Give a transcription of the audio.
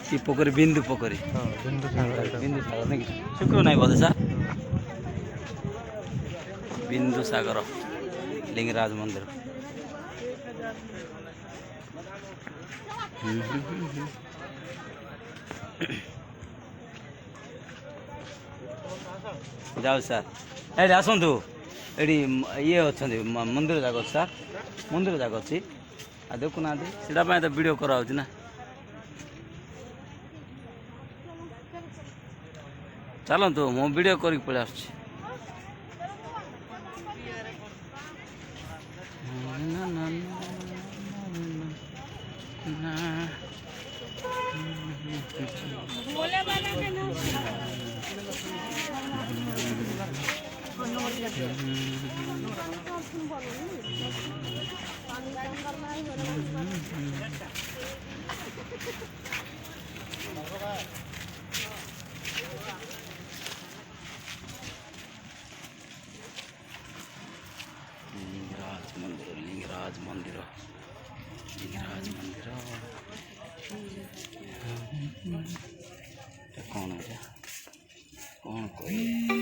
कि पोखरी बिंदु पोखरी बिंदु सागर बिंदु सागर नहीं शुक्र नहीं बोधे सर बिंदु सागर लिंगराज मंदिर जाओ सर ये आसतु ये ये अच्छा मंदिर जाक सर मंदिर जाक अच्छी देखुना सीटा तो वीडियो करा ना चलतु मो वीडियो कर पलि आस लिंगराज मंदिर कौन है कौन कोई